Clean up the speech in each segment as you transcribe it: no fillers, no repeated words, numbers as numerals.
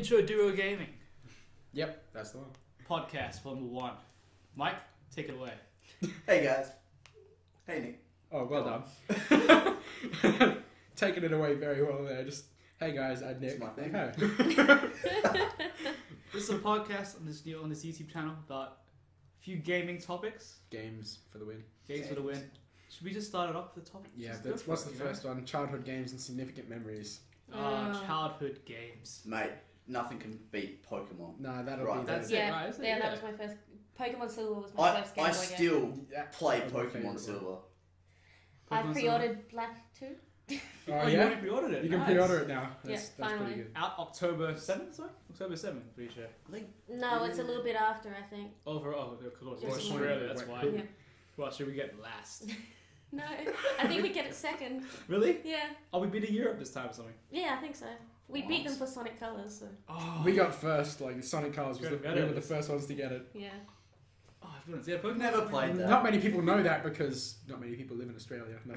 IntroDuoGaming Yep, that's the one. podcast volume 1. Mike, take it away. Hey guys. Hey Nick. Oh, well done. Taking it away very well there. Just, hey guys, I'm Nick. It's my thing. Hey. This is a podcast on this YouTube channel about a few gaming topics. Games for the win. Games for the win. Should we just start it off with the topic? Yeah, Just go that's, for what's it, the you know? first one? Childhood games and significant memories. Childhood games. Mate, nothing can beat Pokemon. No, that'll Right, be That's the... it, right? Isn't it? Yeah, that was my first. Pokemon Silver was my first Game Boy I game. still Yeah, play that was my Pokemon favourite Silver. I Pokemon pre-ordered Black too. Oh, Oh, you yeah? already pre-ordered it? You can Nice. pre-order it now. Yeah, That's finally. pretty good. Out October 7th, sorry? October 7th, pretty sure. I think No, it's a little bit after, I think. Overall, because it's Just Australia, that's why. Yeah. What should we get last? No, I think we get it second. Really? Yeah, Are we beating Europe this time or something? yeah, I think so. We beat them for Sonic Colors, so Oh, We got first, like, Sonic Colors was Good, we good. were the first ones to get it. yeah. oh, brilliant. Yeah, Pokemon. never played that. Not many people know that because not many people live in Australia. No.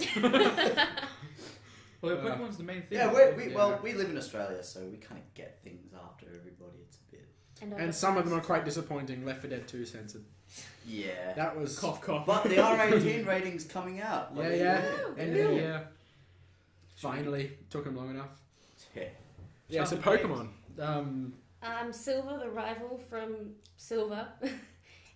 Well, Pokemon's the main thing. Yeah, Yeah. we live in Australia, so we kind of get things after everybody. It's a bit. And some of them are quite disappointing. Left 4 Dead 2 censored. Yeah. That was... Cough, cough. But the R18 rating's coming out. Yeah, Like, yeah. Oh, End of the year. Finally. Took them long enough. Yeah. Yeah, so Childhood Pokemon. Silver, the rival from Silver.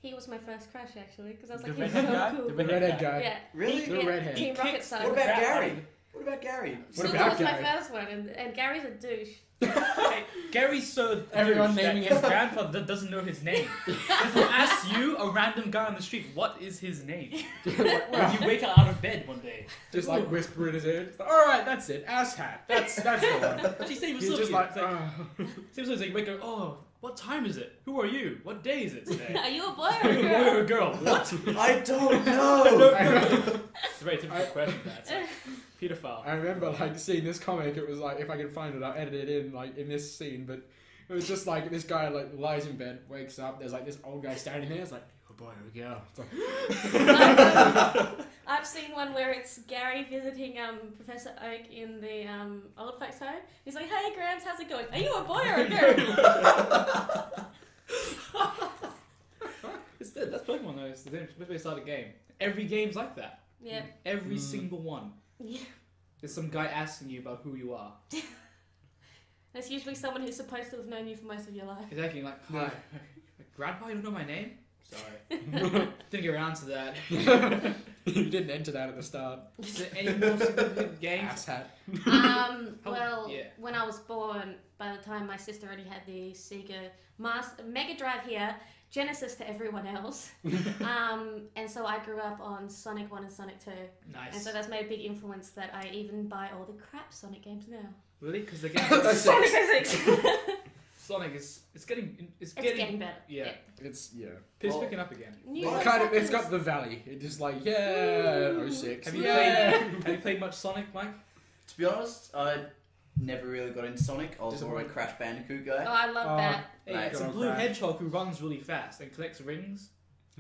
He was my first crush actually, because I was The like, he's redhead guy? so cool. The redhead guy. Yeah. Really? The yeah. redhead. Team He Rocket kicks- side. What about Crap. Gary? What about Gary? What Silver about was Gary? my first one, and Gary's a douche. Hey, Gary's so Everyone douche that naming his it. grandfather doesn't know his name. If he asks you, a random guy on the street, what is his name? When you wake up out of bed one day. Just like whisper in his ear. Alright, that's it. Ass hat. That's the one. She said he was He's so just cute. like, It's like, it's like, wake up, oh, what time is it? Who are you? What day is it today? Are you a boy Are or a you a boy girl? or a girl? What? I don't know. It's a very typical question, that's like, pedophile. I remember like seeing this comic. It was like, if I can find it, I'll edit it in like in this scene. But it was just like this guy like lies in bed, wakes up. There's like this old guy standing there. It's like, a boy or a girl. It's like, I've seen one where it's Gary visiting Professor Oak in the old folks' home. He's like, "Hey, Grams, how's it going? Are you a boy or a girl?" That's Pokemon though. It's the way they start a game. Every game's like that. Yeah. Every single one. Yeah. There's some guy asking you about who you are. There's usually someone who's supposed to have known you for most of your life. Exactly, like, hi. Yeah. Grandpa, you don't know my name? Sorry. Didn't get around to that. you didn't enter that at the start. Is there any more significant games? Ass hat. Well, yeah. when I was born, by the time my sister already had the Sega Mega Drive here, Genesis to everyone else. And so I grew up on Sonic 1 and Sonic 2. Nice. And so that's made a big influence that I even buy all the crap Sonic games now. Really? Because the game Sonic 06! Sonic is getting It's getting better. Yeah. It's It's Well, picking up again. New It's voice kind of. It's actors. got the valley. It's just like 06. Have you yeah. Have you played much Sonic, Mike? To be honest, I never really got into Sonic. I was more a Disappointing. Crash Bandicoot Oh, guy. I love that. Hey, Right. it's a Good blue old Crash. hedgehog who runs really fast and collects rings.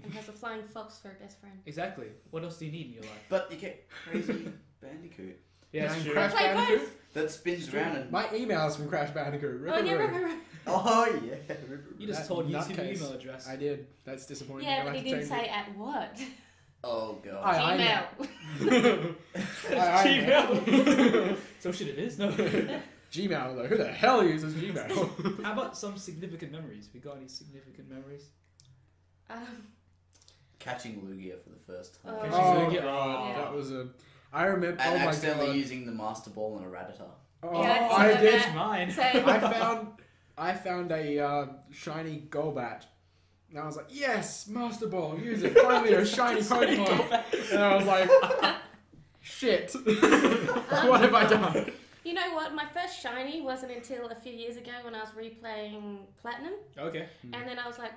And has a flying fox for a best friend. Exactly. What else do you need in your life? But you get Crazy Bandicoot Yeah, And sure. Crash Play Bandicoot. both. that spins around and. My email's from Crash Bandicoot. Oh, yeah, Ripperoo. right. Oh yeah. You just That told YouTube your nutcase. email address. I did. That's disappointing. Yeah, I'll but have he to didn't change say at what. Oh god. I Gmail. Gmail. So shit it is? No. Gmail though. Who the hell uses Gmail? How about some significant memories? Have you got any significant memories? Catching Lugia for the first time. Oh. Catching Oh Lugia. god, Yeah. that was a. I remember. And Oh my accidentally god. using the Master Ball and a Rattata. Oh, Yeah, I I did. It's mine. Same. I found a shiny Golbat. And I was like, yes, Master Ball, use it. Finally, a shiny Pokemon. And I was like, shit. What have I done? You know what? My first shiny wasn't until a few years ago when I was replaying Platinum. Okay. And then I was like,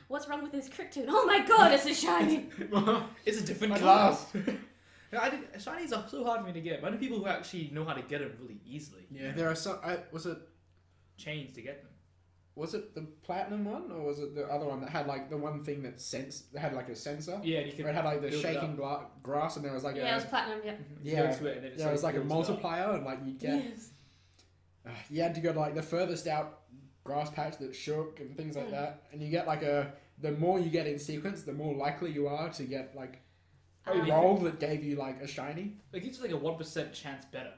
what's wrong with this Krypton? Oh my god, it's a shiny! It's a different At class. last. Shinies are so hard for me to get. But I know people who actually know how to get them really easily. Yeah, there are some. Was Chains to get them. it the platinum one, or was it the other one that had like the one thing that had like a sensor? Yeah, and you can Where it had like the build it shaking grass, and there was like Yeah, it was Platinum, yeah. Yeah. Go to it and then it was like a builds it up. multiplier, and like you get. Yes. You had to go to like the furthest out grass patch that shook and things like that. And you get like the more you get in sequence, the more likely you are to get like a roll that gave you like a shiny. It gives you like a 1% chance better.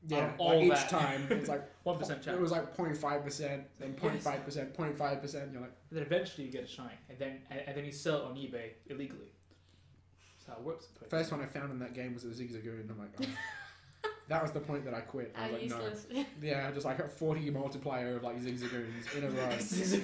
Yeah, all like each that. time it's like 1% chance. It was like 0.5%, then 0.5%, 0.5%. You're like, And then eventually you get a shine, and then you sell it on eBay illegally. That's how it works. first one I found in that game was a Zigzagoon. I'm like, oh. That was the point that I quit. I was like, useless. no. Yeah, just like a 40 multiplier of like Zigzagoons in a row.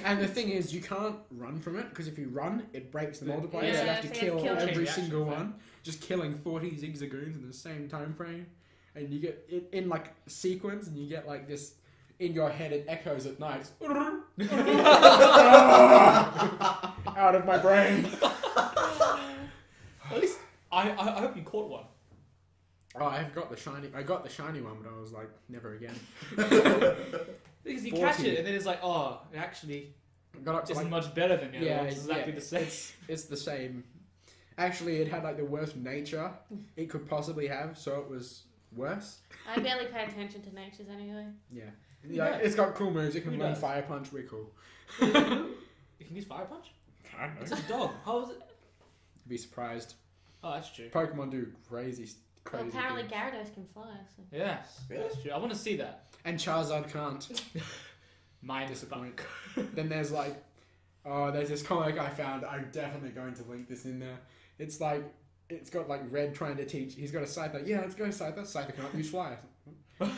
And the thing is, you can't run from it, because if you run, it breaks the multiplier. Yeah, so you have to so kill you have to kill every it. single one. Just killing 40 Zigzagoons in the same time frame. And you get it in like sequence, and you get like this in your head. It echoes at night. Out of my brain. At least I hope you caught one. Oh, I got the shiny one, but I was like, never again. Because you 40. catch it, and then it's like, oh, it actually Got up to isn't like, much better than the other yeah, one. It's exactly yeah, the same. It's the same. Actually, it had like the worst nature it could possibly have, so it was worse. I barely pay attention to natures anyway. Yeah. Who Yeah, does? it's got cool moves. It can Who run does? Fire Punch, really cool. You can use Fire Punch? I don't It's know. a dog. How is it? Be surprised. Oh, that's true. Pokemon do crazy Well, apparently things. Gyarados can fly. So. Yes, Really? that's true. I want to see that. And Charizard can't. Mine is Disappoint. Then there's like, there's this comic I found. I'm definitely going to link this in there. It's like, it's got like Red trying to teach. He's got a Scyther. Yeah, let's go Scyther. Scyther can't use fly.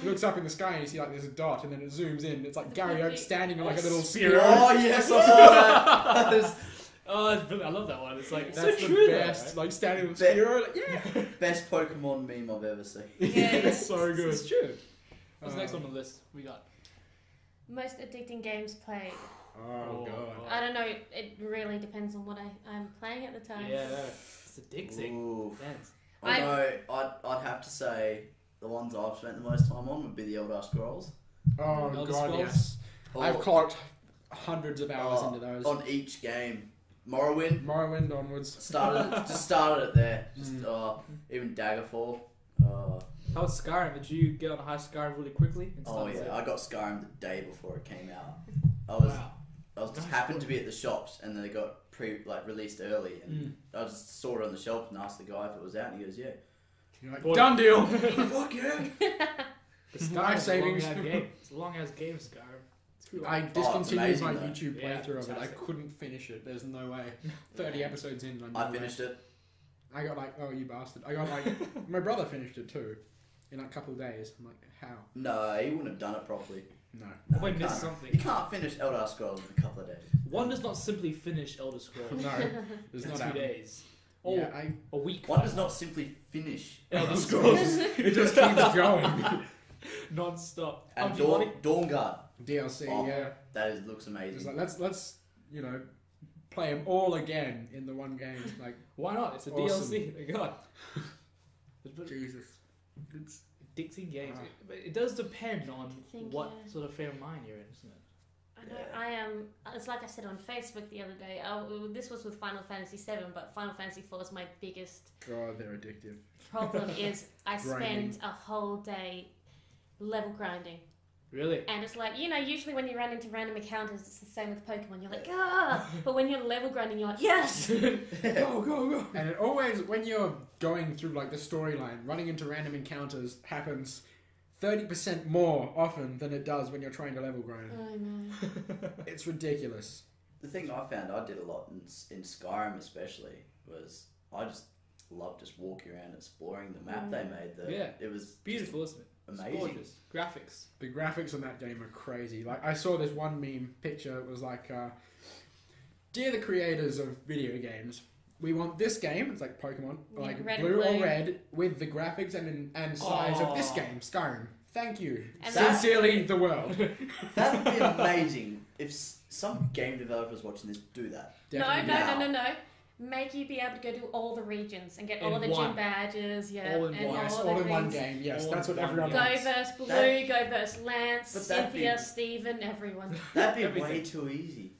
He looks up in the sky and you see like there's a dot, and then it zooms in. It's like The Gary puppy. Oak standing on like a little Spear. spear. Oh yes, I saw that. That is Oh, it's brilliant. I love that one. It's like That's so the true. best. Though, Like standing with Bet- spear. Like, yeah. best Pokemon meme I've ever seen. Yeah, It's so right? good. It's true. What's the next Uh, one on the list? We got. Most addicting games played. Oh god. I don't know. It really depends on what I'm playing at the time. Yeah, it's addicting. Ooh. Depends. I know. I'd have to say the ones I've spent the most time on would be the Elder Scrolls. Oh Elder god, Scrolls? yes. Or- I've clocked hundreds of hours Oh, into those. on each game. Morrowind Morrowind onwards. started it there. Just Mm. even Daggerfall. How was Skyrim? Did you get on high Skyrim really quickly? and Oh start yeah, to- I got Skyrim the day before it came out. I Wow. was just Nice. happened to be at the shops, and then they got released early, and I just saw it on the shelf and asked the guy if it was out, and he goes, "Yeah." You're like, Boy. done deal. Fuck yeah! But Skyrim's Life savings. a long ass game. It's a long ass game, Skyrim. It's pretty I long. discontinued my amazing, though. YouTube Yeah, playthrough of it. I fantastic. couldn't finish it. There's no way. 30 episodes in. And I finished it. I got like, oh you bastard. I got like, my brother finished it too, in like a couple of days. I'm like, how? No, he wouldn't have done it properly. No. No, Probably you missed can't. something. You can't finish Elder Scrolls in a couple of days. One does not simply finish Elder Scrolls No. There's in not 2 happening. days. Or Yeah, a week. One does not simply finish Elder Elder Scrolls. Scrolls. it just keeps going. Non-stop. And do you want it? Dawnguard. DLC, Oh, yeah. That looks Just amazing. like let's play them all again in the one game. Like Why not? It's a Awesome. DLC. Thank God. But Jesus. It's addicting games. Wow. But it does depend on think, what yeah. sort of frame of mind you're in, isn't it? I know. I am. It's like I said on Facebook the other day. This was with Final Fantasy VII, but Final Fantasy IV is my biggest God, they're addictive. problem. Is I Grinding. spend a whole day level grinding, Really? and it's like usually when you run into random encounters, it's the same with Pokemon. You're like but when you're level grinding, you're like yes. Go, go, go. And it always, when you're going through like the storyline, running into random encounters happens 30% more often than it does when you're trying to level grind. I know. It's ridiculous. The thing I found I did a lot in Skyrim especially was I just loved just walking around exploring the map they made. Yeah. It was Beautiful, isn't it? It's amazing. gorgeous. Graphics. The graphics on that game are crazy. Like I saw this one meme picture. It was like, "Dear the creators of video games, we want this game." It's like Pokemon, Yeah, like red and blue or blue. red, with the graphics and size of this Oh. game, Skyrim. Thank you. And Sincerely, the world. That would be amazing if some game developers watching this do that. Definitely. No. Make you be able to go to all the regions and get all In the one. gym badges, All in and one. Yes, all all the in one things. game. Yes, All that's in what one everyone game. Go wants. versus Blue, That- go versus Lance, But that'd Cynthia, be- Steven, everyone. That'd be Everything. way too easy.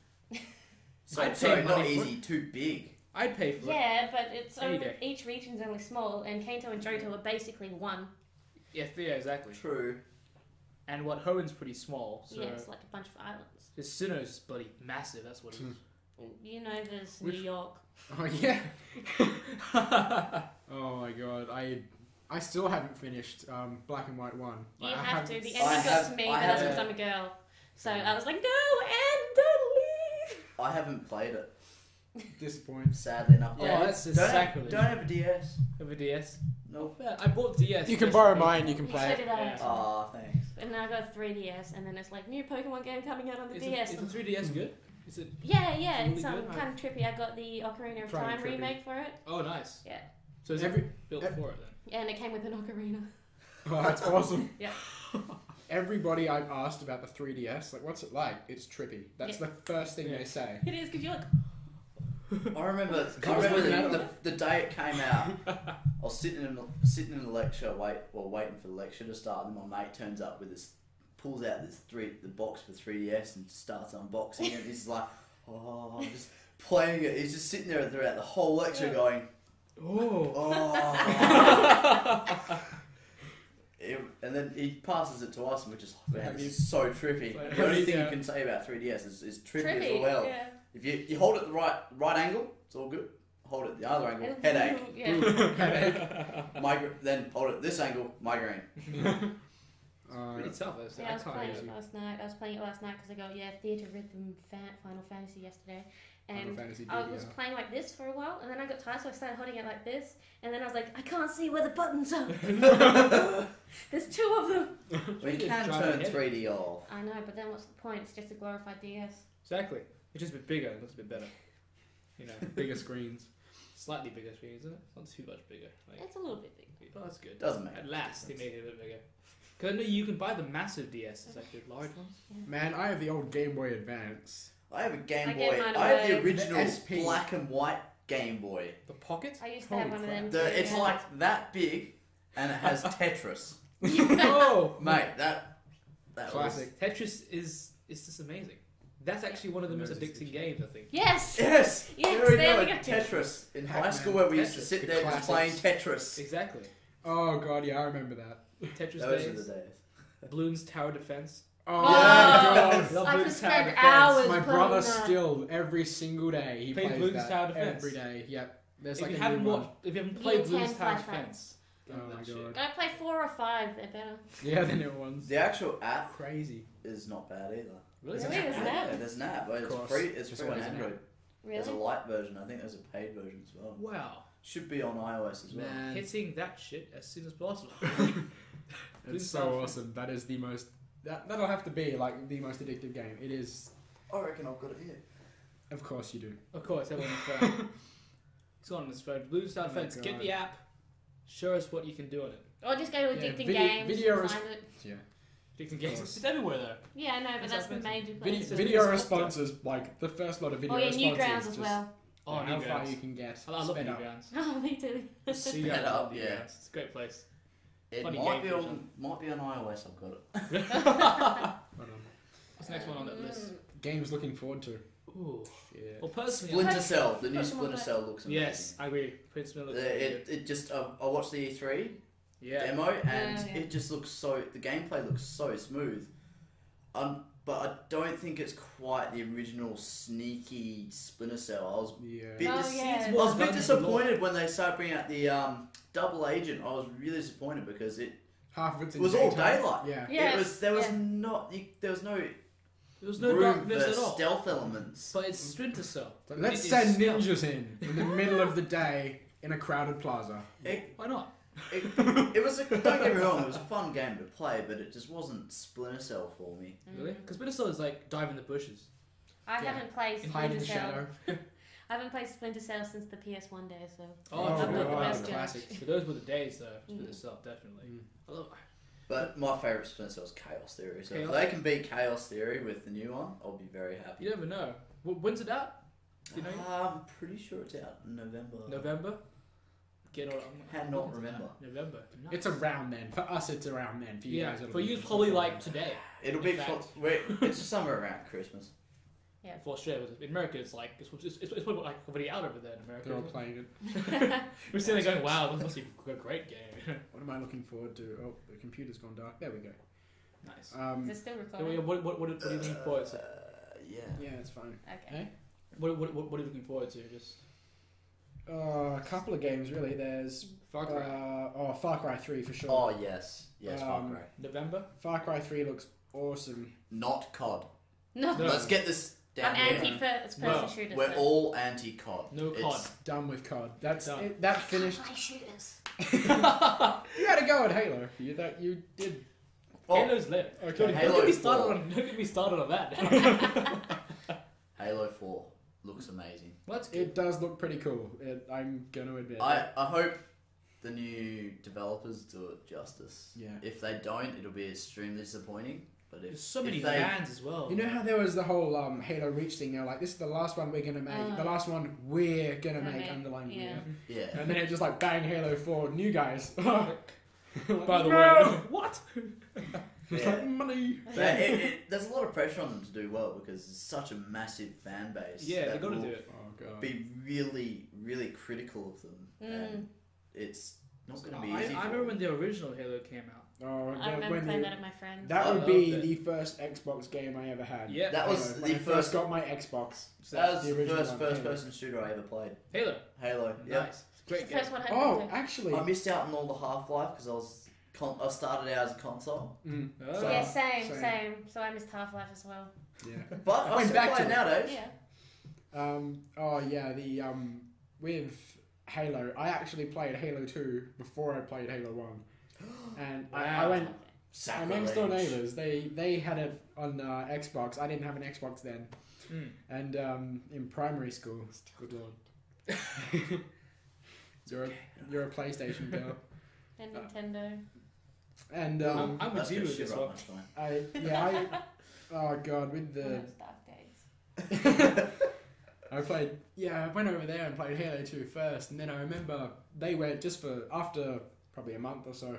I'd Sorry, pay not money for easy, too big. I'd pay for it. Yeah, but it's Any only, day. each region's only small, and Kanto and Johto are basically one. Yeah, exactly. True. And what Hoen's pretty small, so Yeah, it's like a bunch of islands. This Sinnoh's bloody massive. That's what it is. You know, there's Which- New York. Oh yeah. Oh my god, I still haven't finished Black and White 1. You Like, I have to. haven't- The ending got to me, but that's because I'm a girl. So I was like, no, and don't leave. I haven't played it, Disappointed. sadly enough. Oh, Yeah, that's don't, sacrilege. don't have a DS. Have a DS? Nope. Yeah, I bought DS. You can just borrow for- mine. You can play So it. did I. Yeah. Ah, thanks. And now I got a 3DS, and then it's like new Pokemon game coming out on the Is DS. the 3DS good? Is it? Yeah, Really it's good? kind of trippy. I got the Ocarina of Trying Time trippy. remake for it. Oh, nice. Yeah. So is Every- it built for it then? Yeah, and it came with an ocarina. Oh, that's awesome. Yeah. Everybody I've asked about the 3DS, like, what's it like? It's trippy. That's the first thing Yeah. they say. It is because you're like, I remember the day it came out. I was sitting in the lecture, waiting for the lecture to start, and my mate turns up with this, pulls out the box for 3DS and starts unboxing it. He's like, oh, just playing it. He's just sitting there throughout the whole lecture going, Oh. oh. And then he passes it to us, and we're just like, man, this is so trippy. Like, The only thing yeah. you can say about 3DS is trippy, trippy. as well. Yeah. If you hold it the right angle, it's all good. Hold it the other angle, headache. Yeah. Headache. Then hold it this angle, migraine. Pretty tough. Yeah, I was playing easy. it last night. because I got Theatre Rhythm Final Fantasy yesterday, Final and Fantasy I was DDR. playing like this for a while, and then I got tired, so I started holding it like this, and then I was like, I can't see where the buttons are. There's two of them. We Just can drive turn ahead. 3D off. I know, but then what's the point? It's just a glorified DS. Exactly. It's just a bit bigger. It looks a bit better. You know, Bigger screens. slightly bigger screen, isn't it? It's not too much bigger. Like, It's a little bit big. oh, that's good. Doesn't make At last, they made it a bit bigger. Because I know you can buy the massive DSs, like the large ones. Man, I have the old Game Boy Advance. I have a Game I Boy. gave mine I have the away. original The SP. black and white Game Boy. The pocket? I used to have Holy one of them. crap. too, It's yeah. like that big, and it has Tetris. Oh! Mate, that Classic. Tetris is just amazing. That's actually one of the most Notice addicting it. games, I think. Yes. Yes. Yes, There we there go. we go. Tetris in high Pac-Man. school where we used to Tetris, sit the there just playing classics. Tetris. Exactly. Oh god, yeah, I remember that. Tetris Those are the days. days. Bloons Tower Defense. Oh, Oh, my god. Love I could Bloons Tower spend Defense. hours My playing brother that. still every single day he Playing plays Bloons that Tower Defense. every day. Yep. There's If like you a haven't new one. watched, if you haven't played Year 10 Bloons Tower flashbacks. Defense, Oh love my that shit. god. Go play 4 or 5. They're better. Yeah, the new ones. The actual app Crazy. is not bad either. Really? Really? There's an app? Yeah, there's an app, but Of it's course. free. It's There's free on always an app. Android. There's a Really? light version. I think there's a paid version as well. Wow. Should be on iOS as well. Man, Hitting that shit as soon as possible. it's so awesome. That is the most. That'll have to be like the most addictive game. It is. I reckon I've got it here. Of course you do. Of course, everyone on the phone. It's on his phone. Bloons Tower Oh my Defense. Get God. the app. Show us what you can do on it. Or just go to Yeah, Addicting video- Games video and find it. Yeah. Addicting games. course. It's everywhere though. Yeah, I know, but It's that's the expensive. major Video, place. It's video a- responses, like the first lot of video Oh yeah, responses. Newgrounds as just well. Oh, how far Newgrounds. you can get. I love sped up. Newgrounds. Oh, me too. Sped up, yeah. It's a great place. It Funny might game be feature. on iOS. I've got it. Hold on. What's the next one on that list? Games looking forward to. Ooh. Shit. Well, personally, Splinter Cell. The new Pokemon Splinter Go. Cell looks amazing. yes, I agree. Prince Miller looks really good. It just I watched the E3 Yeah. demo and Yeah. it just looks so. The gameplay looks so smooth. But I don't think it's quite the original sneaky Splinter Cell. I was Yeah. bit Oh, dis- yeah. I was a bit Guns disappointed when they started bringing out the double agent. I was really disappointed because it Half of it's in was all daytime. daylight. Yeah. Yes, There was yeah. there was no There was no room darkness for at all. stealth elements. But it's Splinter Cell. So let's It is send stealth. ninjas in the middle of the day in a crowded plaza. Why not? It was don't get me wrong, it was a fun game to play, but it just wasn't Splinter Cell for me. Really? Because Splinter Cell is like dive in the bushes. I Yeah. haven't played Hide in Splinter the Cell. shadow. I haven't played Splinter Cell since the PS1 days, so Oh, I've got the God, best the judge. classics. So those were the days though. Splinter Mm. Cell, definitely. Mm. I love But my favourite Splinter Cell is Chaos Theory. So Chaos? if they can beat Chaos Theory with the new one, I'll be very happy. You never know. When's it out? Do you know? I'm pretty sure it's out in November. November? Get on. How not remember? November. Nice. It's around then. For us, it's around then. For you Yeah, guys, it'll for be you, it's before probably then. like today. It'll In be fact. it's somewhere around Christmas. For Australia, in America, it's like it's probably like already out over there in America. They're all isn't it? playing it. We're sitting there going, "Wow, this must be a great game." What am I looking forward to? Oh, the computer's gone dark. There we go. Nice. Is it still So, recording? what are you looking forward to? yeah. Yeah, it's fun. Okay. Hey? What are you looking forward to? Just A couple of games really. There's Far Cry. Far Cry 3 for sure. Oh yes, Far Cry. November. Far Cry 3 looks awesome. Not COD. No. No. Let's get this down. I'm here. anti-first No. person shooters. We're so- all anti-COD. No COD. Done with COD. That's Done. it, that finished. Fly shooters. You had to go at Halo. You did. Oh, Halo's lit. Okay. Don't Halo get me 4. started on. Don't get me started on that. Halo 4 looks amazing. Well, that's good. It does look pretty cool. I'm gonna admit. I hope the new developers do it justice. Yeah. If they don't, it'll be extremely disappointing. But There's if so many if they, fans as well. You know how there was the whole Halo Reach thing? They're like, this is the last one we're gonna make. The last one we're gonna Gonna make. make, Underline. yeah. yeah, And then it just like bang Halo 4 new guys. By the No! way, what? It's Yeah. like money. there's a lot of pressure on them to do well because it's such a massive fan base. Yeah, they that got to will do it. Oh god. Be really, really critical of them, Mm. and it's not going to be I easy. for remember them. when the original Halo came out. Oh, I remember when playing you- that with my friends. that I would loved be it. the first Xbox game I ever had. Yeah, That was Halo. the When I first first. got my Xbox. That was the the original first one, first-person shooter I ever played. Halo. Halo. Yeah. Nice. Great the game. first one I Oh, had. actually. I missed out on all the Half-Life because I started out as a console, Mm, Oh. So- Yeah, same. same. So I missed Half-Life as well. yeah. but I Went still back play to it it. nowadays. Yeah. Oh yeah, the with Halo, I actually played Halo 2 before I played Halo 1, and I Wow. went. My next door Sacrilege. neighbors, they had it on Xbox. I didn't have an Xbox then, Mm. and in primary school, good lord, you're a PlayStation girl, And Nintendo. and I'm with That's you good with shit this right one. now. oh god, with the Those dark days. I played, I went over there and played Halo 2 first, and then I remember they went just for, after probably a month or so,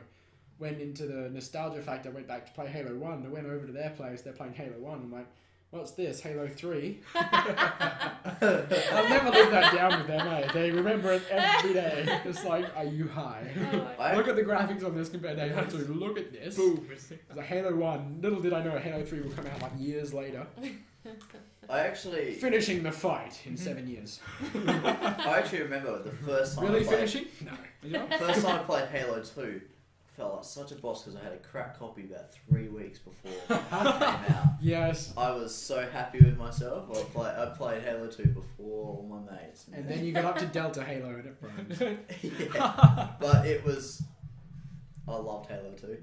went into the nostalgia factor, went back to play Halo 1, I went over to their place, they're playing Halo 1, I'm like, what's this, Halo 3? I'll never live that down with them, eh? They remember it every day. It's like, are you high? Oh, I- Look at the graphics on this compared to Halo 2, look at this. Boom. It's like Halo 1, little did I know Halo 3 will come out like years later. I actually Finishing the fight in 7 years. I actually remember the first time. Really I played, finishing? No. First time I played Halo 2, I felt like such a boss because I had a crack copy about 3 weeks before it came out. Yes. I was so happy with myself. I played Halo 2 before all my mates. And then you got up to Delta Halo and it froze. yeah. But it was. I loved Halo 2.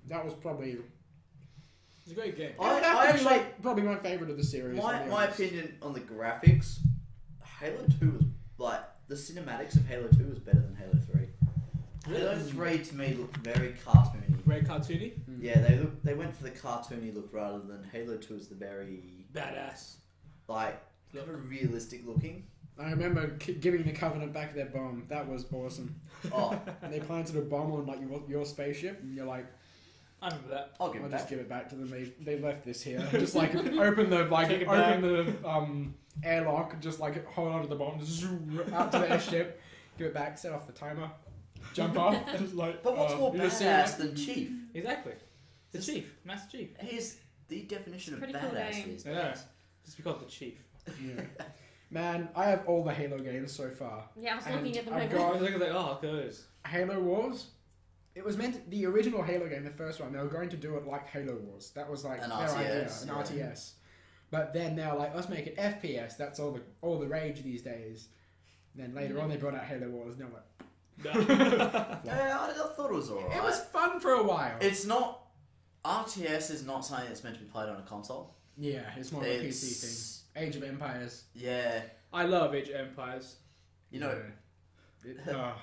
That was probably. It's a great game. I It'd have to be, actually- like, probably my favourite of the series. I'll be My honest. opinion on the graphics, Halo 2 was like the cinematics of Halo 2 was better than Halo 3. Halo 3 to me looked very cartoony. Very cartoony. Yeah, they went for the cartoony look rather than Halo 2 is the very Badass. like kind of realistic looking. I remember giving the Covenant back their bomb. That was awesome. Oh, And they planted a bomb on like your spaceship, and you're like, I remember that. I'll give I'll it just back. give it back to them. They left this here. Just like open the Take it back. airlock, just like hold onto the bomb, just zoom out to the airship, give it back, set off the timer, jump off. Just like. But what's more you just see badass it, than Chief? Exactly. The Just- Chief. Master Chief. He's the definition of Pretty cool badass name. these Yeah. days. Just because the Chief. Yeah. Man, I have all the Halo games so far. Yeah, I was And looking at the I've moment. I was looking like, oh, those. Halo Wars. It was meant the original Halo game, the first one. They were going to do it like Halo Wars. That was like An their RTS, idea, an yeah. RTS. But then they were like, let's make it FPS. That's all the rage these days. Then later on, they brought out Halo Wars. And they were like, Yeah, I thought it was alright. it was fun for a while. It's not. RTS is not something that's meant to be played on a console. Yeah, it's more of a PC It's thing. Age of Empires. yeah, I love Age of Empires. you know. Yeah.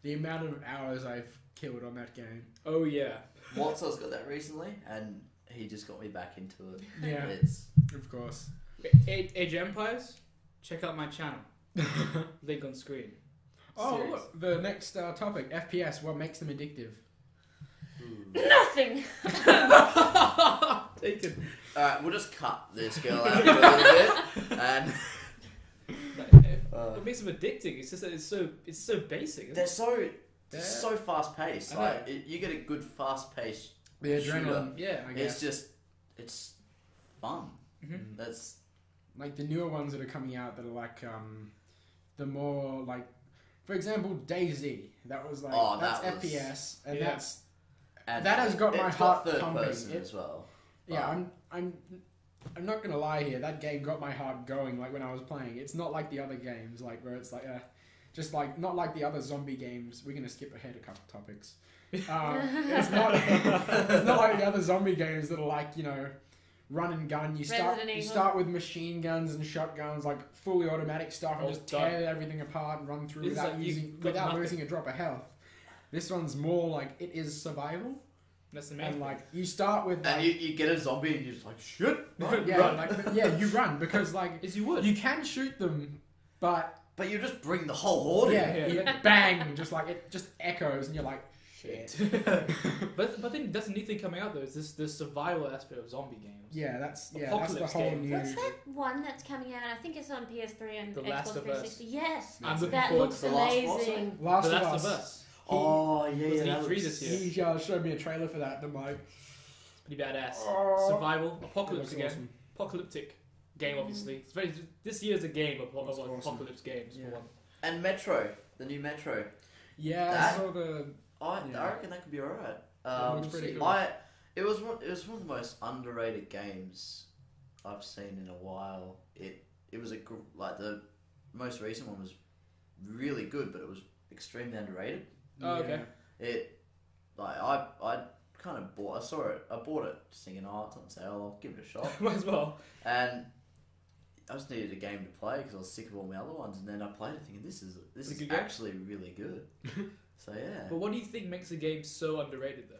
The amount of hours I've killed on that game. Oh, yeah. Watson's got that recently, and he just got me back into it. Yeah, It's of course. Age of Empires? Check out my channel. Link on screen. Oh, Serious. look, the next topic, FPS. What makes them addictive? Nothing. Taken. Alright, we'll just cut this girl out for a little bit, and What makes them addicting? It's just that it's so basic. Isn't they're it? so Yeah. so fast paced. I know. Like you get a good fast paced. The Shooter. adrenaline. Yeah. I It's guess. just it's fun. Mhm. That's Like the newer ones that are coming out that are like the more like, for example, DayZ. That was like Oh, that's that was- FPS, and Yeah. and that has got my it's heart third pumping. person It- as well. yeah. I'm not gonna lie here. That game got my heart going. Like when I was playing, it's not like the other games, like where it's like just like not like the other zombie games. We're gonna skip ahead a couple topics. It's not it's not like the other zombie games that are like, you know, run and gun. You Resident Evil. start with machine guns and shotguns, like fully automatic stuff, and Oh, just done. tear everything apart and run through This is without like you've got without nothing. losing a drop of health. This one's more like it is survival, That's the main and thing. like you start with And like, you get a zombie and you're just like, shit. yeah, run. like you run because like Is you would. you can shoot them, but But you just bring the whole horde yeah, in. you bang, just like it just echoes, and you're like shit. but I think that's the new thing coming out though. Is this survival aspect of zombie games? Yeah, that's the Apocalypse whole game. new. What's that one that's coming out? I think it's on PS3 and The Xbox Last of Us. 360. Yes, I'm looking that forward looks to The Last of Us, amazing. Last The of Last Us. of Us. Oh, It yeah, was yeah. an that E3 looks- this year. He showed me a trailer for that. And I'm like, Pretty badass. Oh. Survival, it apocalypse looks again. awesome. Apocalyptic game, obviously. It's very. This year's a game of Looks awesome. apocalypse games. Yeah. For one. And Metro, the new Metro. Yeah, That- I saw the. I Yeah. reckon that could be alright. looks pretty cool. It was one of the most underrated games I've seen in a while. It was like the most recent one was really good, but it was extremely underrated. Oh, okay. It like I kind of bought. I saw it. I bought it, just thinking, oh, it's on sale. I'll give it a shot. Might as well. And I just needed a game to play because I was sick of all my other ones. And then I played it, thinking this is It's a good game. actually really good. So yeah, But what do you think makes a game so underrated though?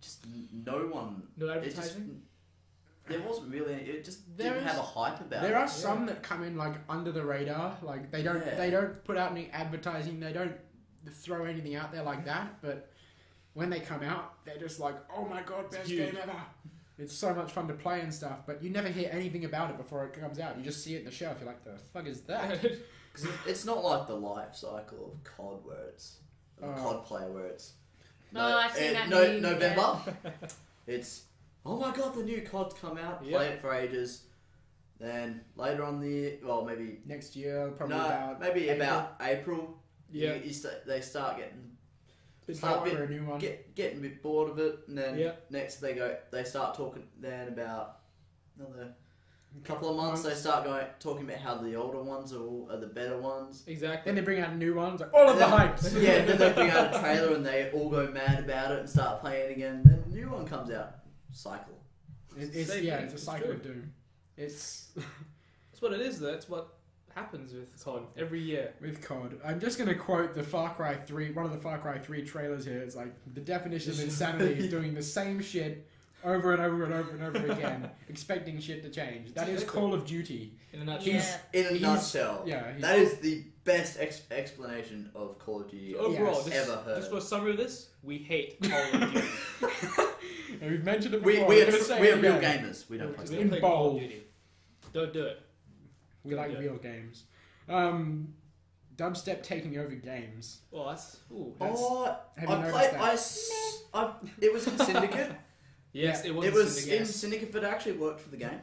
just no one. No It just, advertising. there wasn't really. It just There didn't is- have a hype about There it. are some that come in like under the radar. Like they don't put out any advertising. They don't throw anything out there like that. But when they come out, they're just like, oh my god, It's best huge. game ever. It's so much fun to play and stuff. But you never hear anything about it before it comes out. You just see it in the shelf. You're like, the fuck is that? 'Cause it's not like the life cycle of COD where it's the Oh. COD player where it's No, I've seen that no, meme, November. It's oh my god, the new COD's come out. Yeah. Play it for ages. Then later on maybe Next year, probably maybe April. about April. Yeah. They start getting It's start time for a new one. getting a bit bored of it, and then Yeah. next they start talking. Then about another couple of months, they start talking about how the older ones are the better ones. Exactly. Then they bring out new ones. Like all of the hypes. Yeah, then they bring out a trailer and they all go mad about it and start playing it again. Then a new one comes out. Cycle. It's Same yeah, thing, it's a it's cycle true. of doom. It's That's what it is. That's what happens with COD every year. with COD. I'm just gonna quote the Far Cry 3, one of the Far Cry 3 trailers here. It's like the definition of insanity is doing the same shit over and over and over and over again, expecting shit to change. That is Call of Duty. In a nutshell. He's- In a He's- nutshell, Yeah, he's- that is the best explanation of Call of Duty Overall, Yes. just, ever heard. just for a summary of this, we hate Call of Duty. and we've mentioned it we before. we I'm are, gonna say we it are real again. gamers. We don't play. We In don't play Call bold. of Duty. Don't do it. We like Yeah. real games. Dubstep taking over games. Well, that's ooh. Oh, Have you I noticed played. that? It was in Syndicate. Yes, it was. It was Syndicate. in Syndicate, but it actually worked for the game.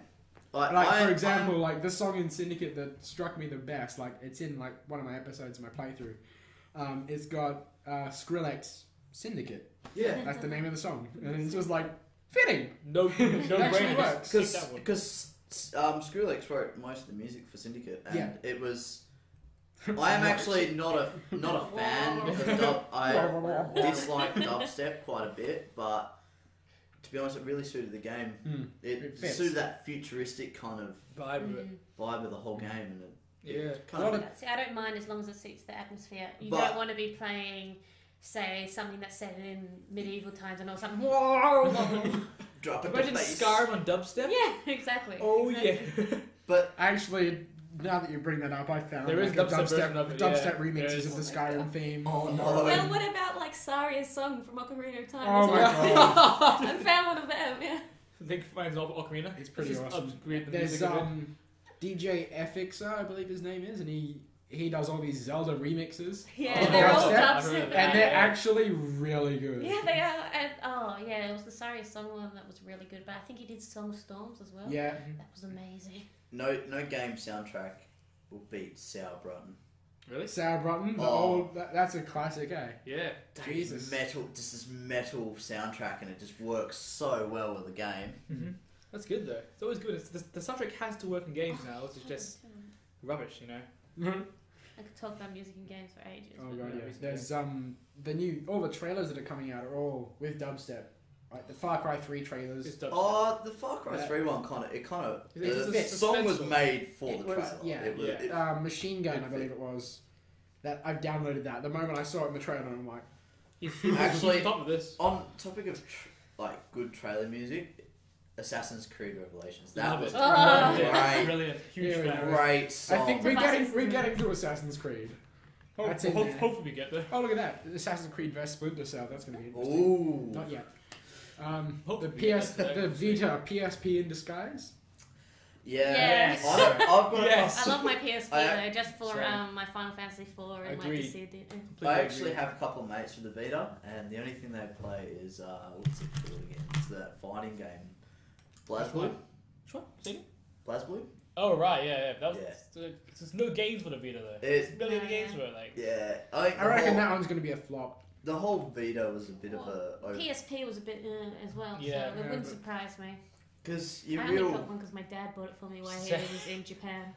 Like for example, like the song in Syndicate that struck me the best, like it's in like one of my episodes of my playthrough. It's got Skrillex Syndicate. yeah, That's the name of the song, and it's just like fitting. No, no It actually brainers. works. Skip that one. because Skrillex wrote most of the music for Syndicate, and Yeah. it was. I am actually not a fan of dub. I dislike dubstep quite a bit, but to be honest, it really suited the game. It It fits. suited that futuristic kind of Vibe of it. vibe of the whole game, and it Yeah. kind What of a- See, I don't mind as long as it suits the atmosphere. You But- don't want to be playing, say, something that's set in medieval times and all something. Whoa! drop it. Imagine Skyrim on dubstep. Yeah, exactly. Oh exactly. yeah. But Actually, now that you bring that up, I found There is like a dubstep version of it, dubstep yeah. remixes There is. of the Skyrim theme. Oh, no. Well, what about like Saria's song from Ocarina of Time? Oh as my well? god, I found one of them. Yeah. Think finds Ocarina. it's pretty Just awesome. upgrade the There's music of it. DJ FXer, I believe his name is, and he he does all these Zelda remixes. Yeah, they're all dubstep, dubstep. and they're actually really good. Yeah, they are. And it was the Sorry Song one that was really good. But I think he did Song of Storms as well. Yeah. That was amazing. No game soundtrack will beat Sour Brutton. Really? Sour Brutton, that's a classic, eh? Yeah. Jesus. Metal, just this metal soundtrack, and it just works so well with the game. Mm-hmm. That's good though. It's always good. The soundtrack has to work in games now. It's just rubbish, you know. I could talk about music in games for ages. Oh but- god, yeah. There's all the trailers that are coming out are all with dubstep. Like the Far Cry 3 trailers. It's dubstep. Oh, the Far Cry 3 one the song was made for It the was- trailer. yeah. It was, Yeah. Machine Gun, I believe it was. That I've downloaded that. The moment I saw it in the trailer, I'm like, Actually, he's on top of this. on topic of good trailer music, Assassin's Creed Revelations. That Love was it. Oh. great. Brilliant. Huge Here we fan. go. Great song. I think we're Assassin's getting Creed. to Assassin's Creed. That's in Well, there. hopefully we get there. Oh, look at that. Assassin's Creed vs. Splinter Cell. That's going to be interesting. Ooh. Not yet. The Hopefully we PS, get there. the Vita PSP in disguise. Yeah. Yes. I've got Yes. I love my PSP I- though, just for Same. my Final Fantasy 4 and my Agreed. Dissidia. I actually have a couple of mates with the Vita, and the only thing they play is what's it called again? It's that fighting game, BlazBlue. Which one? Say again? BlazBlue. Oh right, yeah. That was, Yeah. There's no games for the Vita though. It's There's million Yeah. games for it, like. yeah. I think I reckon that one's going to be a flop. the whole Vita was a bit of a PSP was a bit as well, Yeah. so it wouldn't but- surprise me. because you I only real. got one because my dad bought it for me while he was in Japan.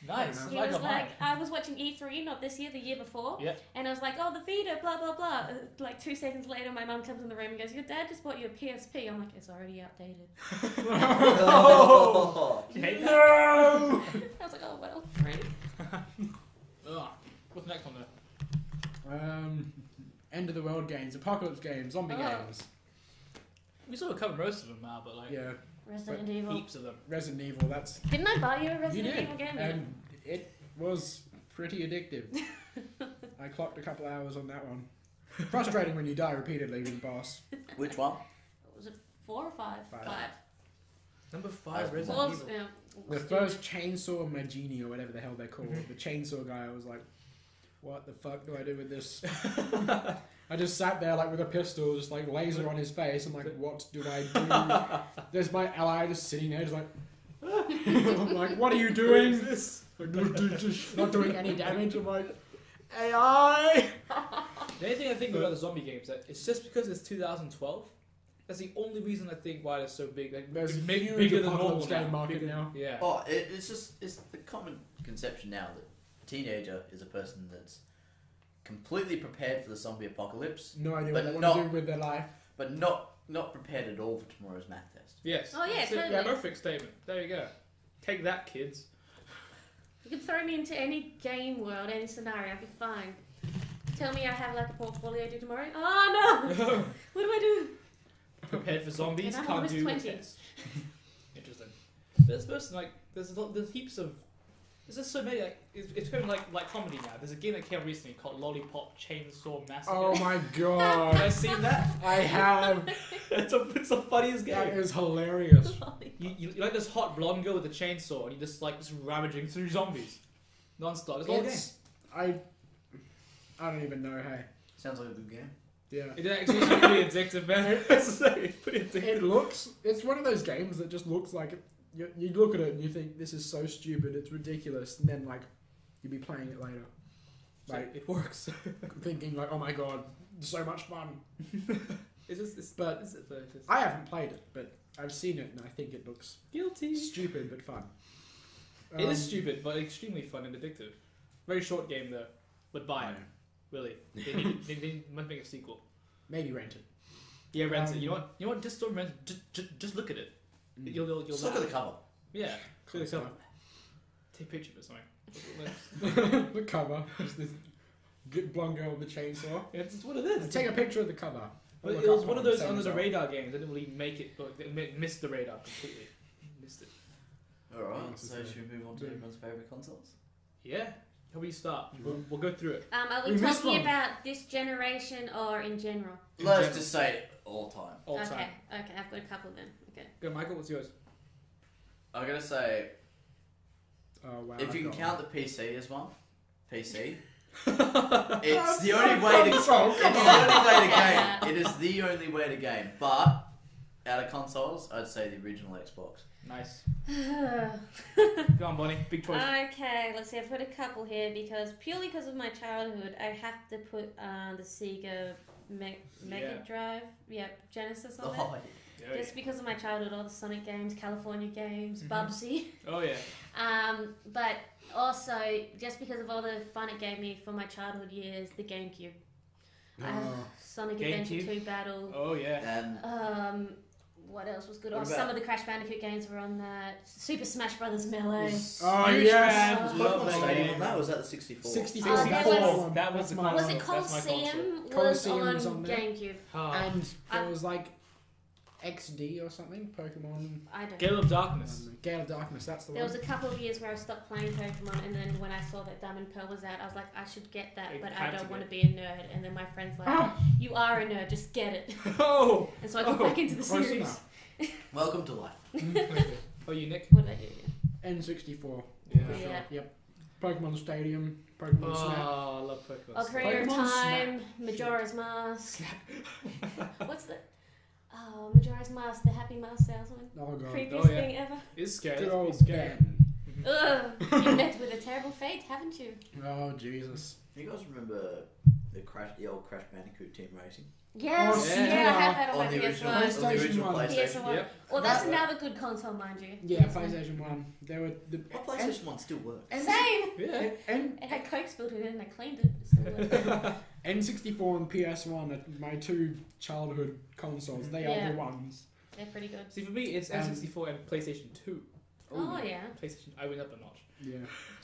Nice. He I was got like, mine. I was watching E3, not this year, the year before. Yeah. And I was like, oh, the Vita, blah, blah, blah. Like 2 seconds later, my mum comes in the room and goes, your dad just bought you a PSP. I'm like, it's already outdated. Oh. You hate that? No! I was like, oh, well, great. Ugh. What's the next one though? End of the world games, apocalypse games, zombie Oh. games. We sort of covered most of them now, but like Yeah, Resident Evil. heaps of them. Resident Evil. That's Didn't I buy you a you Resident did, Evil game? and it was pretty addictive. I clocked a couple hours on that one. Frustrating when you die repeatedly with the boss. Which one? Was it 4 or 5? Five. 5. Number 5, Four Resident Four's, Evil. The first chainsaw Magini or whatever the hell they're called, the chainsaw guy. I was like, what the fuck do I do with this? I just sat there like with a pistol, just like laser on his face. I'm like, what do I do? There's my ally just sitting there, just like, I'm like, what are you doing? Not doing any damage. I'm like, AI. The only thing I think about the zombie games that it's just because it's 2012. That's the only reason I think why it's so big. Like, There's it's a huge bigger than normal apocalypse game now. market Bigger- now. Yeah. Oh, it's the common conception now that a teenager is a person that's completely prepared for the zombie apocalypse, No idea But what they want not- to do with their life. but not prepared at all for tomorrow's math test. Yes. Oh, yeah, That's it. totally. Perfect statement. There you go. Take that, kids. You can throw me into any game world, any scenario, I'll be fine. Tell me I have like a portfolio due tomorrow. Oh no! What do I do? Prepared for zombies, And I'm can't almost do the 20. test. Interesting. There's person like there's heaps of there's just so many like it's kind of like comedy now. There's a game that came out recently called Lollipop Chainsaw Massacre. Oh my Have god. I seen that? I have. It's the funniest game. That is hilarious. You like this hot blonde girl with a chainsaw, and you just ravaging through zombies, non-stop. It's all game. It's, I don't even know, hey. Sounds like a good game. Yeah. It actually is pretty addictive, man. It's pretty addictive. It's one of those games that just looks like, you look at it and you think, this is so stupid, it's ridiculous, and then like, you'll be playing it later. Like, It works. thinking like, oh my god, so much fun. But it's I haven't played it, but I've seen it and I think it looks guilty. stupid but fun. It is stupid, but extremely fun and addictive. Very short game though, but buy it. Really, they might make a sequel. Maybe rent it. Yeah, rent it. You know what? Just don't rent it. Just look at it. You'll Just look at the cover. Yeah, look at the cover. Take a picture of it, something. The cover. Just this blonde girl with the chainsaw. It's just what it is. Take a picture of the cover. But Look it was up one of on those same under the result. radar games. They didn't really make it, but they missed the radar completely. Missed it. Alright, Oh, so should we move on to everyone's favourite consoles? Yeah. How do you start? We'll go through it. Are we We missed talking one. about this generation or in general? Let's just say all time. All okay, time. okay, I've got a couple then. Okay. Go, Michael. What's yours? I'm gonna say, Oh wow. if you can I've got count the PC as one, PC. It's the only way to. It's the only way to game. It is the only way to game. But out of consoles, I'd say the original Xbox. Nice. Go on, Bonnie. Big choice. Okay, let's see. I've put a couple here purely because of my childhood, I have to put the Sega Mega Drive, Genesis on Oh, it. Yeah. Just because of my childhood, all the Sonic games, California games, Bubsy. Oh yeah. But also just because of all the fun it gave me for my childhood years, the GameCube. Sonic Adventure GameCube? 2 Battle. Oh yeah. and What else was good? What Some about- of the Crash Bandicoot games were on that. Super Smash Brothers Melee. Oh Huge yes. fan. Pokemon Love that Stadium game. on that was that the 64. 64. Oh, That's that the was- one. that was That's the my Was one. it That's my Coliseum? Coliseum Was was on on there. GameCube. And there I- was like XD or something. Pokemon. I don't Gale know. of Darkness. Gale of Darkness. That's the There one. was a couple of years where I stopped playing Pokemon, and then when I saw that Diamond Pearl was out, I was like, I should get that, You but I had to don't want to get be a nerd. And then my friend's like, Ah! you are a nerd, just get it. Oh. And so I got Oh, back into the close series. enough. Welcome to life. Oh, you Nick. What did I do? N64. Yeah. Yeah. Pokemon Stadium. Pokemon Snap. Oh, I love Pokemon. Ocarina of Pokemon Time, Majora's Mask. What's the... Oh, Majora's Mask, the Happy Mask salesman. Oh god. Creepiest Oh, yeah. thing ever. It's scary. Good It's old scary. Ben. Ugh, you met with a terrible fate, haven't you? Oh Jesus. You guys remember the old Crash Bandicoot Team Racing? Yes, Oh, yeah, yeah. I have that on my On the original, PS1. on the PlayStation original 1. PlayStation. PS1. Yep. Well, that's That- another good console, mind you. Yeah, PS1. PlayStation 1. There were the What PlayStation 1 still works? Same! Yeah. N It had Coke spilled in it and I cleaned it. It still works. N64 and PS1 are my two childhood consoles. They Yeah. are the ones. They're pretty good. See, for me, it's N64 and PlayStation 2. Oh, yeah. PlayStation, I went up a notch. Yeah.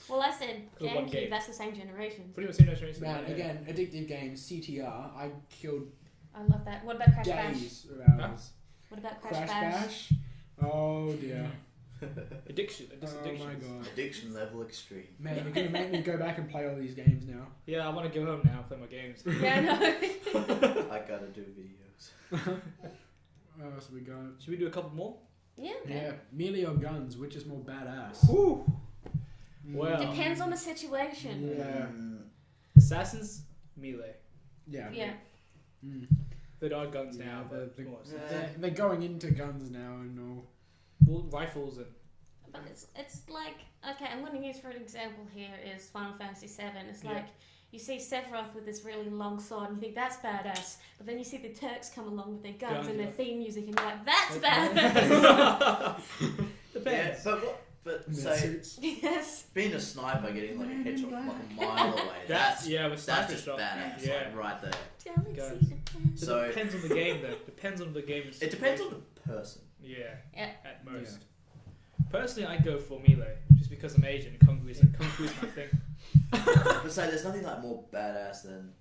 Well, I said Good one game. GameCube, that's the same generation. Pretty much same generation. Man, yeah. again, addictive games, CTR. I killed I love that. What about Crash Bash? days of hours. What about Crash Bash? Bash. Oh dear. Addiction. Oh Addiction. my god. Addiction level extreme. Man, you're gonna make me go back and play all these games now. Yeah, I want to go home now and play my games. Yeah, I know. I gotta do videos. What else have we got? Should we do a couple more? Yeah. Yeah, melee or guns, which is more badass? Whew. Mm. Well. Depends on the situation. Yeah. Assassins, melee. Yeah. Yeah. Mm. There are guns Yeah, now, but the- of course. They're going into guns now and all. Well, rifles and But it's like, okay, I'm going to use for an example here is Final Fantasy VII. It's Yeah. like, you see Sephiroth with this really long sword and you think that's badass. But then you see the Turks come along with their guns Guns, and their yeah. theme music and you're like, that's badass. depends. Yeah, but And their say suits. Yes. being a sniper, getting like a Man in headshot from black. like a mile away. That's with that's sniper just shot. badass. Yeah. Like, right there. Galaxy Guns. depends. So So- it depends on the game, though. Depends on the game. It depends on the person. Yeah. Yeah. At most. Personally, I go for melee just because I'm Asian. Kung Fu is my thing. But say there's nothing like more badass than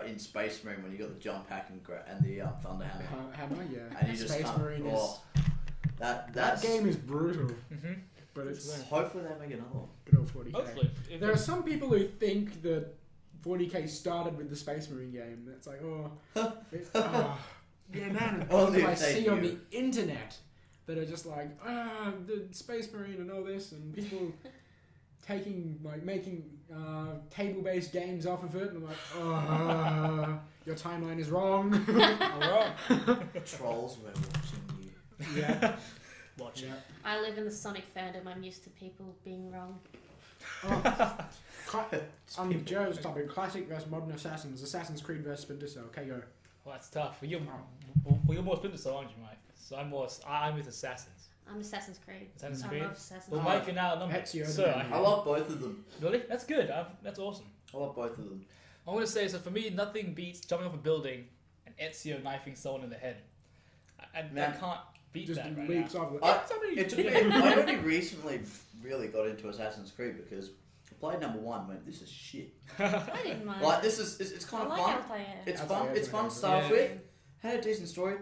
in Space Marine when you got the jump hack and the Thunder Hammer, Hammer, yeah. and you just Space can't. Marine is. Oh, That that's game is brutal, Mm-hmm. but it's Hopefully they make another one. good old 40k. Hopefully. If There are some people who think that 40k started with the Space Marine game. That's like, yeah, man. Only People I if they see on knew. the internet that are just like, the Space Marine and all this, and people making table-based games off of it, and I'm like, your timeline is wrong. I'm wrong. Trolls were watching you. yeah. Watch it. Yeah. I live in the Sonic fandom. I'm used to people being wrong. On Joe's topic, classic versus modern assassins, Assassin's Creed versus Splinter Cell, KO. Well, that's tough. Well, you're more Splinter Cell, aren't you, Mike? So I'm with Assassins. I'm Assassin's Creed. Assassin's I Creed? love Assassin's Well, Creed. Mike, you're now outnumbered. Ezio So, the Man. I love both of them. really? That's good. That's awesome. I love both of them. I want to say, so for me, nothing beats jumping off a building and Ezio knifing someone in the head. I Man. can't beat Just that right leaps now. off. It took me. I only recently really got into Assassin's Creed because I played number 1. Went, this is shit. I didn't mind. Like this is it's I kind of like fun. Altair. It's Altair fun. is It's fun to amazing. start Yeah. with. Had a decent story.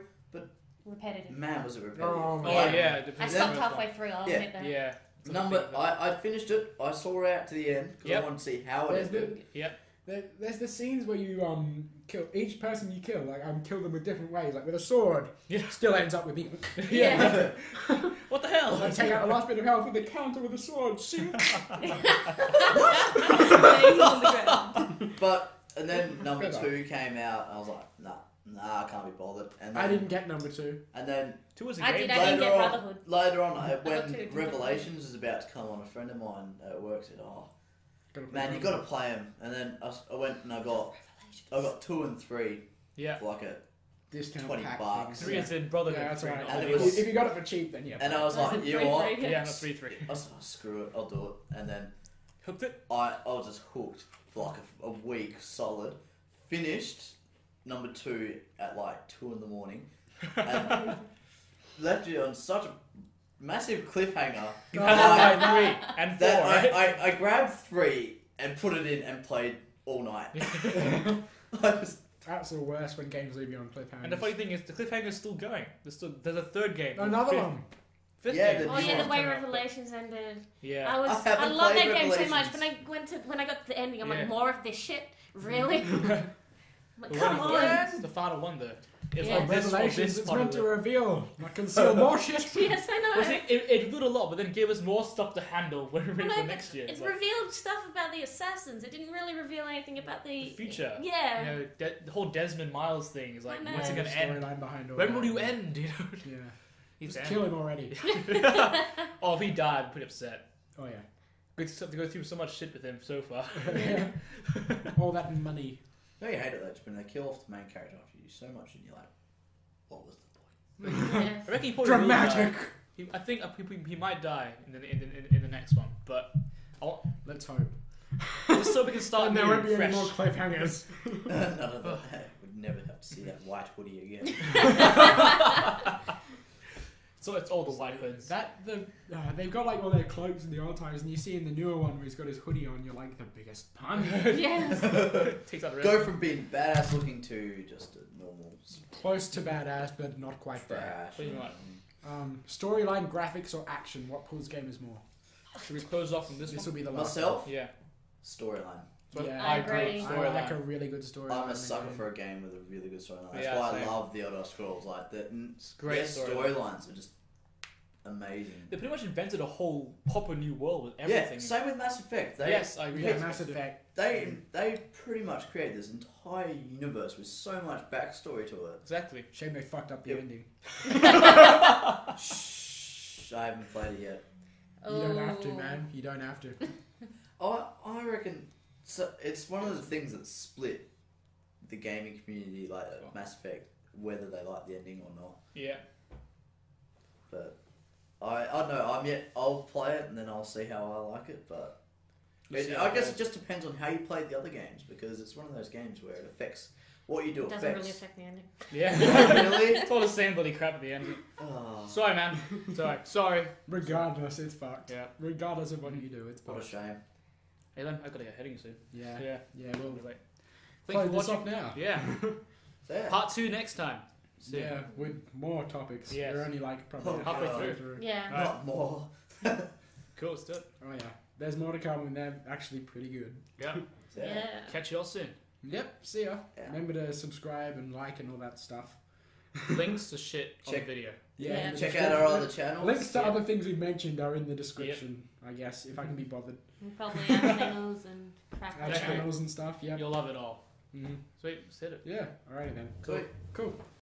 Repetitive. Man, was it repetitive. Oh, Oh, Yeah. yeah. I depends stopped on halfway through. I'll Yeah. admit that. Yeah. I finished it. I finished it. I saw it out to the end because Yep. I wanted to see how it There's ended. Yep. There's the scenes where you kill each person you kill, like kill them with different ways, like with a sword. Yeah. Still ends up with me. Yeah. What the hell? I take out the last bit of health with the counter with a sword. Shoot. Laying on the ground. But and then number Good 2 came out, and I was like, nah, I can't be bothered. And then, I didn't get number 2. And then 2 was a I game. did. I didn't get Later on- Brotherhood. later on, got when 2. Revelations was about to come on, a friend of mine at work said, "Oh, Gotta play man, you got to play them." And then I went and I got 2 and 3 Yeah. for like a discount $20 pack bucks. things. 3 is in Brotherhood. Yeah, that's 3 right. not And all it the was- ones. If you got it for cheap, then yeah. And I was like, you know what? Yeah, not 3-3. I was like, screw it, I'll do it. And then Hooked it. I was just hooked for like a week solid. Finished number 2 at like 2 in the morning, and left you on such a massive cliffhanger You had it by 3 and 4, that right? I grabbed 3 and put it in and played all night. I just, That's the worst when games leave you on cliffhangers. And the funny thing is, the cliffhanger's still going. There's a 3rd game. Another Fifth- one. 5th Yeah, game. the Oh new yeah, the one way coming out, but- Revelations ended. Yeah. I haven't I love that played game so much, Revelations. but when I got to the ending, I'm Yeah. like, more of this shit, really? I'm like, The come one- on. Yes, the final one though. It's Yeah. like this or Revelations, this it's part meant of to it. reveal, not conceal more shit. Yes, I know. Well, see, it revealed a lot, but then gave us more stuff to handle when we Well, ready no, for but next year. It But revealed stuff about the assassins. It didn't really reveal anything about the the future. Yeah. You know, the whole Desmond Miles thing is like, I know. when's it Yeah, gonna the end? storyline behind all When that. will you end? You know, Yeah. he's Just dead. kill him already. Oh, if he died, I'm pretty upset. Oh yeah. We have to go through so much shit with him so far. All that money. no, you hate it though, when they kill off the main character after you so much, and you're like, what was the point? Yeah. I reckon he probably will Dramatic. die. I think he might die in the next one, but Let's hope. just so we can start And there new, won't be fresh. any more cliffhangers. None of that. Would never have to see that white hoodie again. So it's all the white hoods. They've got like all their cloaks in the old times, and you see in the newer one where he's got his hoodie on, you're like the biggest pun. Yes. Takes out the rest. Go from being badass looking to just a normal Close to badass, but not quite there. trash. Pretty much. Storyline, graphics, or action? What pulls gamers more? Should we close off on this This one? will be the last. Myself, Yeah. storyline. So Yeah, I I agree. agree. I like a Storyline. really good storyline. I'm in a the sucker game. for a game with a really good storyline. That's Yeah, why same. I love the Elder Scrolls. Like their great storylines are just amazing. They pretty much invented a whole proper new world with everything. Yeah, same with Mass Effect. They, Yes, I agree. Yeah, Mass Effect. They pretty much created this entire universe with so much backstory to it. Exactly. Shame they fucked up the Yep. ending. Shh, I haven't played it yet. You don't have to, Oh. man. You don't have to. I reckon so. It's one of the things that split the gaming community, like Sure. Mass Effect, whether they like the ending or not. Yeah. But I don't know. I'll play it and then I'll see how I like it. But I guess it just depends on how you played the other games, because it's one of those games where it affects what you do. Doesn't affects. really affect the ending. Yeah. Really? It's all the same bloody crap at the end. Oh, Sorry, man. Sorry. Regardless, it's fucked. Yeah. Regardless of what you do, it's what a fucked. shame. Hey, then I gotta get heading soon. Yeah. Yeah. Yeah, we'll Like, close thank you this for off watching. now. Yeah. So, yeah. Part 2 next time. Soon. Yeah, with more topics. Yes. We're only like probably Oh, halfway God. Yeah. Alright. Not more. Cool. Let's do it. Oh yeah, there's more to come, and they're actually pretty good. Yeah. So, Yeah. Catch you all soon. Yep. See ya. Yeah. Remember to subscribe and like and all that stuff. Links to shit on the Check- video. Yeah. in the Check out our other description. channels. Links to Yeah. other things we mentioned are in the description. I guess if I can be bothered. And probably our channels and crap. Our Yeah. channels and stuff. Yeah. You'll love it all. Mm-hmm. Sweet. Said it. Yeah. Alrighty then. Sweet. Cool.